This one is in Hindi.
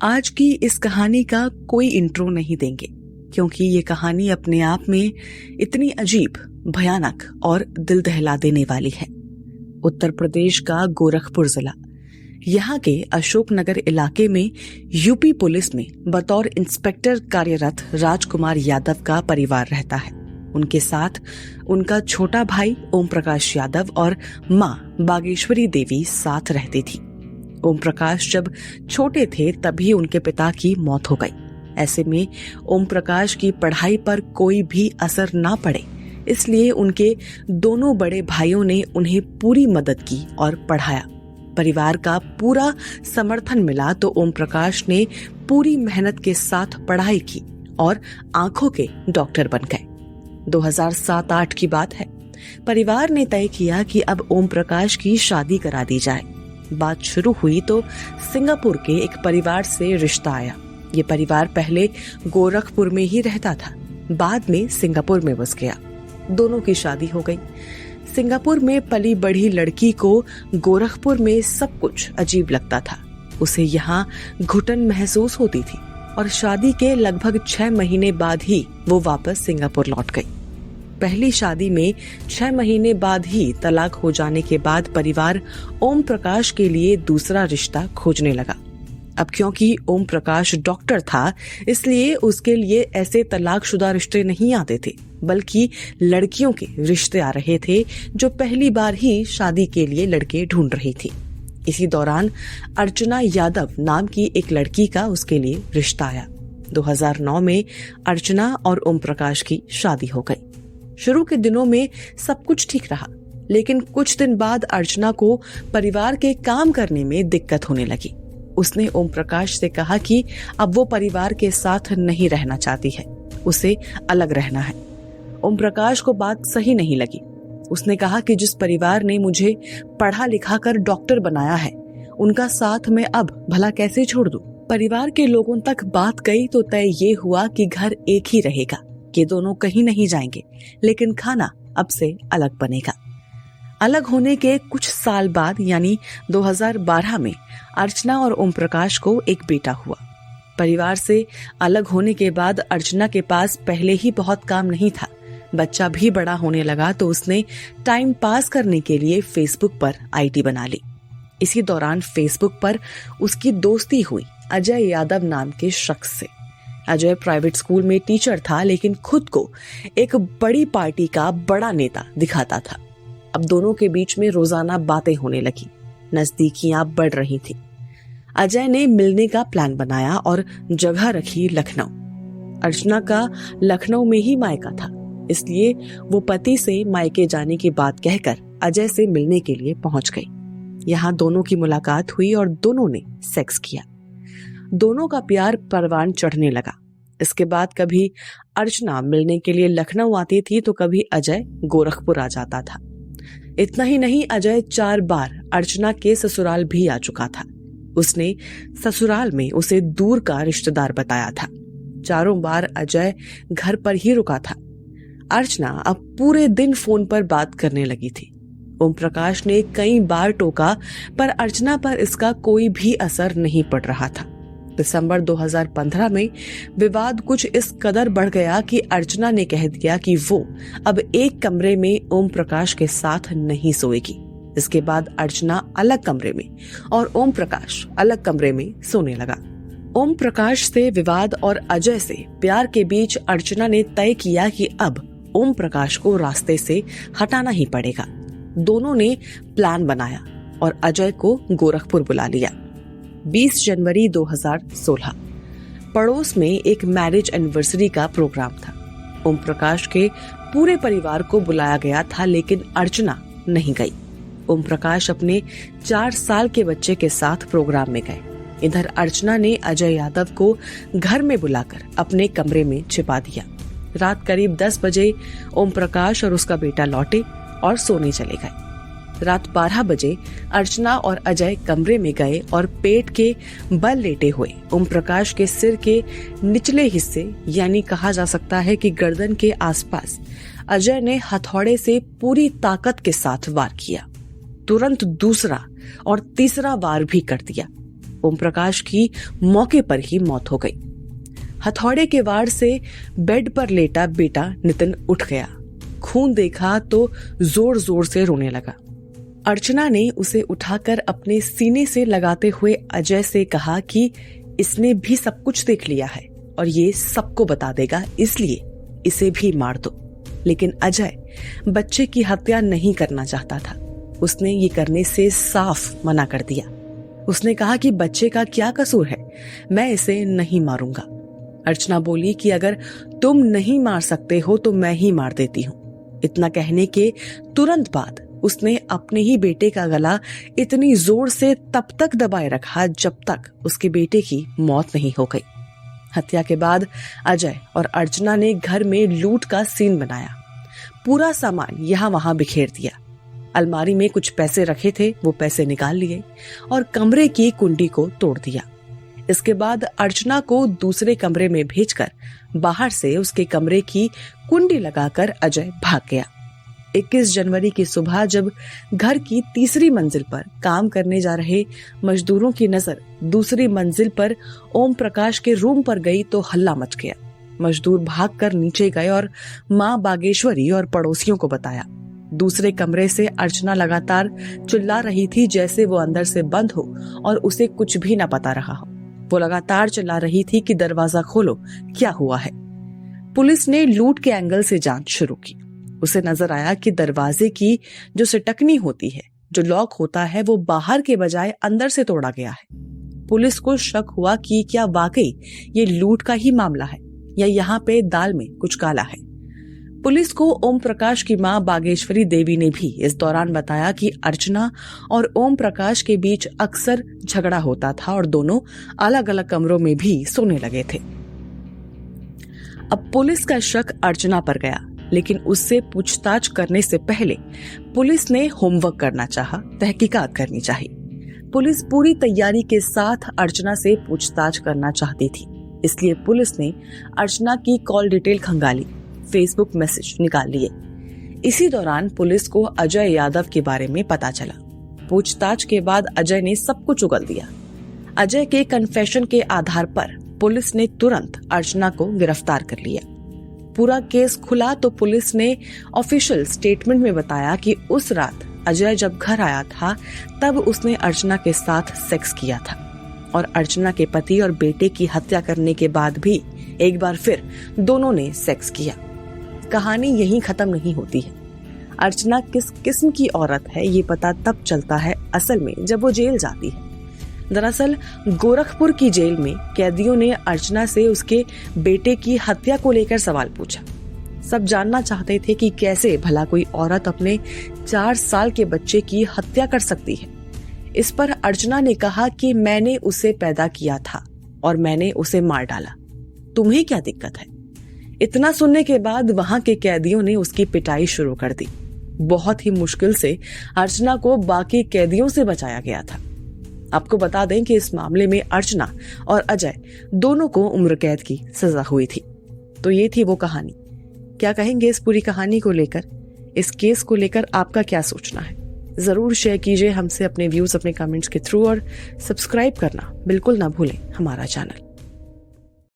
आज की इस कहानी का कोई इंट्रो नहीं देंगे क्योंकि ये कहानी अपने आप में इतनी अजीब, भयानक और दिल दहला देने वाली है। उत्तर प्रदेश का गोरखपुर जिला, यहाँ के अशोकनगर इलाके में यूपी पुलिस में बतौर इंस्पेक्टर कार्यरत राजकुमार यादव का परिवार रहता है। उनके साथ उनका छोटा भाई ओम प्रकाश यादव और माँ बागेश्वरी देवी साथ रहती थी। ओम प्रकाश जब छोटे थे तभी उनके पिता की मौत हो गई। ऐसे में ओम प्रकाश की पढ़ाई पर कोई भी असर ना पड़े, इसलिए उनके दोनों बड़े भाइयों ने उन्हें पूरी मदद की और पढ़ाया। परिवार का पूरा समर्थन मिला तो ओम प्रकाश ने पूरी मेहनत के साथ पढ़ाई की और आंखों के डॉक्टर बन गए। 2007-8 की बात है। परिवार ने तय किया कि अब ओम प्रकाश की शादी करा दी जाए। बात शुरू हुई तो सिंगापुर के एक परिवार से रिश्ता आया। ये परिवार पहले गोरखपुर में ही रहता था, बाद में सिंगापुर में बस गया। दोनों की शादी हो गई। सिंगापुर में पली बढ़ी लड़की को गोरखपुर में सब कुछ अजीब लगता था। उसे यहाँ घुटन महसूस होती थी और शादी के लगभग 6 महीने बाद ही वो वापस सिंगापुर लौट गई। पहली शादी में 6 महीने बाद ही तलाक हो जाने के बाद परिवार ओम प्रकाश के लिए दूसरा रिश्ता खोजने लगा। अब क्योंकि ओम प्रकाश डॉक्टर था, इसलिए उसके लिए ऐसे तलाकशुदा रिश्ते नहीं आते थे, बल्कि लड़कियों के रिश्ते आ रहे थे जो पहली बार ही शादी के लिए लड़के ढूंढ रही थी। इसी दौरान अर्चना यादव नाम की एक लड़की का उसके लिए रिश्ता आया। 2009 में अर्चना और ओम प्रकाश की शादी हो गई। शुरू के दिनों में सब कुछ ठीक रहा, लेकिन कुछ दिन बाद अर्चना को परिवार के काम करने में दिक्कत होने लगी। उसने ओम प्रकाश से कहा कि अब वो परिवार के साथ नहीं रहना चाहती है, उसे अलग रहना है। ओम प्रकाश को बात सही नहीं लगी। उसने कहा कि जिस परिवार ने मुझे पढ़ा लिखा कर डॉक्टर बनाया है, उनका साथ मैं अब भला कैसे छोड़ दूं? परिवार के लोगों तक बात गई तो तय ये हुआ कि घर एक ही रहेगा, ये दोनों कहीं नहीं जाएंगे, लेकिन खाना अब से अलग बनेगा। अलग होने के कुछ साल बाद यानी 2012 में अर्चना और ओम प्रकाश को एक बेटा हुआ। परिवार से अलग होने के बाद अर्चना के पास पहले ही बहुत काम नहीं था। बच्चा भी बड़ा होने लगा तो उसने टाइम पास करने के लिए फेसबुक पर आईडी बना ली। इसी दौरान फेसबुक पर उसकी दोस्ती हुई अजय यादव नाम के शख्स से। अजय प्राइवेट स्कूल में टीचर था, लेकिन खुद को एक बड़ी पार्टी का बड़ा नेता दिखाता था। अब दोनों के बीच में रोजाना बातें होने लगी, नजदीकियां बढ़ रही थी। अजय ने मिलने का प्लान बनाया और जगह रखी लखनऊ। अर्चना का लखनऊ में ही मायका था, इसलिए वो पति से मायके जाने की बात कहकर अजय से मिलने के लिए पहुंच गई। यहाँ दोनों की मुलाकात हुई और दोनों ने सेक्स किया। दोनों का प्यार परवान चढ़ने लगा। इसके बाद कभी अर्चना मिलने के लिए लखनऊ आती थी तो कभी अजय गोरखपुर आ जाता था। इतना ही नहीं, अजय 4 बार अर्चना के ससुराल भी आ चुका था। उसने ससुराल में उसे दूर का रिश्तेदार बताया था। चारों बार अजय घर पर ही रुका था। अर्चना अब पूरे दिन फोन पर बात करने लगी थी। ओम प्रकाश ने कई बार टोका, पर अर्चना पर इसका कोई भी असर नहीं पड़ रहा था। दिसंबर 2015 में विवाद कुछ इस कदर बढ़ गया कि अर्चना ने कह दिया कि वो अब एक कमरे में ओम प्रकाश के साथ नहीं सोएगी। इसके बाद अर्चना अलग कमरे में और ओम प्रकाश अलग कमरे में सोने लगा। ओम प्रकाश से विवाद और अजय से प्यार के बीच अर्चना ने तय किया कि अब ओम प्रकाश को रास्ते से हटाना ही पड़ेगा। दोनों ने प्लान बनाया और अजय को गोरखपुर बुला लिया। 20 जनवरी 2016 पड़ोस में एक मैरिज एनिवर्सरी का प्रोग्राम था। ओम प्रकाश के पूरे परिवार को बुलाया गया था, लेकिन अर्चना नहीं गई। ओम प्रकाश अपने 4 साल के बच्चे के साथ प्रोग्राम में गए। इधर अर्चना ने अजय यादव को घर में बुलाकर अपने कमरे में छिपा दिया। रात करीब 10 बजे ओम प्रकाश और उसका बेटा लौटे और सोने चले गए। रात 12 बजे अर्चना और अजय कमरे में गए और पेट के बल लेटे हुए ओम प्रकाश के सिर के निचले हिस्से यानी कहा जा सकता है कि गर्दन के आसपास अजय ने हथौड़े से पूरी ताकत के साथ वार किया। तुरंत दूसरा और तीसरा वार भी कर दिया। ओम प्रकाश की मौके पर ही मौत हो गई। हथौड़े के वार से बेड पर लेटा बेटा नितिन उठ गया। खून देखा तो जोर जोर से रोने लगा। अर्चना ने उसे उठाकर अपने सीने से लगाते हुए अजय से कहा कि इसने भी सब कुछ देख लिया है और ये सबको बता देगा, इसलिए इसे भी मार दो। लेकिन अजय बच्चे की हत्या नहीं करना चाहता था। उसने ये करने से साफ मना कर दिया। उसने कहा कि बच्चे का क्या कसूर है, मैं इसे नहीं मारूंगा। अर्चना बोली कि अगर तुम नहीं मार सकते हो तो मैं ही मार देती हूँ। इतना कहने के तुरंत बाद उसने अपने ही बेटे का गला इतनी जोर से तब तक दबाए रखा जब तक उसके बेटे की मौत नहीं हो गई। हत्या के बाद अजय और अर्चना ने घर में लूट का सीन बनाया। पूरा सामान यहाँ वहां बिखेर दिया। अलमारी में कुछ पैसे रखे थे, वो पैसे निकाल लिए और कमरे की कुंडी को तोड़ दिया। इसके बाद अर्चना को दूसरे कमरे में भेजकर बाहर से उसके कमरे की कुंडी लगाकर अजय भाग गया। 21 जनवरी की सुबह जब घर की तीसरी मंजिल पर काम करने जा रहे मजदूरों की नजर दूसरी मंजिल पर ओम प्रकाश के रूम पर गई तो हल्ला मच गया। मजदूर भागकर नीचे गए और मां बागेश्वरी और पड़ोसियों को बताया। दूसरे कमरे से अर्चना लगातार चिल्ला रही थी जैसे वो अंदर से बंद हो और उसे कुछ भी न पता रहा हो। वो लगातार चिल्ला रही थी कि दरवाजा खोलो, क्या हुआ है। पुलिस ने लूट के एंगल से जांच शुरू की। उसे नजर आया कि दरवाजे की जो सिटकनी होती है, जो लॉक होता है, वो बाहर के बजाय अंदर से तोड़ा गया है। पुलिस को शक हुआ कि क्या वाकई ये लूट का ही मामला है या यहाँ पे दाल में कुछ काला है। पुलिस को ओम प्रकाश की मां बागेश्वरी देवी ने भी इस दौरान बताया कि अर्चना और ओम प्रकाश के बीच अक्सर झगड़ा होता था और दोनों अलग अलग कमरों में भी सोने लगे थे। अब पुलिस का शक अर्चना पर गया, लेकिन उससे पूछताछ करने से पहले पुलिस ने होमवर्क करना चाहा, तहकीकात करनी चाहिए। पुलिस पूरी तैयारी के साथ अर्चना से पूछताछ करना चाहती थी, इसलिए पुलिस ने अर्चना की कॉल डिटेल खंगाली, फेसबुक मैसेज निकाल लिए। इसी दौरान पुलिस को अजय यादव के बारे में पता चला। पूछताछ के बाद अजय ने सब कुछ उगल दिया। अजय के कन्फेशन के आधार पर पुलिस ने तुरंत अर्चना को गिरफ्तार कर लिया। पूरा केस खुला तो पुलिस ने ऑफिशियल स्टेटमेंट में बताया कि उस रात अजय जब घर आया था तब उसने अर्चना के साथ सेक्स किया था और अर्चना के पति और बेटे की हत्या करने के बाद भी एक बार फिर दोनों ने सेक्स किया। कहानी यहीं खत्म नहीं होती है। अर्चना किस किस्म की औरत है ये पता तब चलता है असल में जब वो जेल जाती है। दरअसल गोरखपुर की जेल में कैदियों ने अर्चना से उसके बेटे की हत्या को लेकर सवाल पूछा। सब जानना चाहते थे कि कैसे भला कोई औरत अपने 4 साल के बच्चे की हत्या कर सकती है। इस पर अर्चना ने कहा कि मैंने उसे पैदा किया था और मैंने उसे मार डाला, तुम्हें क्या दिक्कत है। इतना सुनने के बाद वहां के कैदियों ने उसकी पिटाई शुरू कर दी। बहुत ही मुश्किल से अर्चना को बाकी कैदियों से बचाया गया था। आपको बता दें कि इस मामले में अर्चना और अजय दोनों को उम्र कैद की सजा हुई थी। तो ये थी वो कहानी। क्या कहेंगे इस पूरी कहानी को लेकर, इस केस को लेकर आपका क्या सोचना है? जरूर शेयर कीजिए हमसे अपने व्यूज अपने कमेंट्स के थ्रू और सब्सक्राइब करना बिल्कुल ना भूलें हमारा चैनल।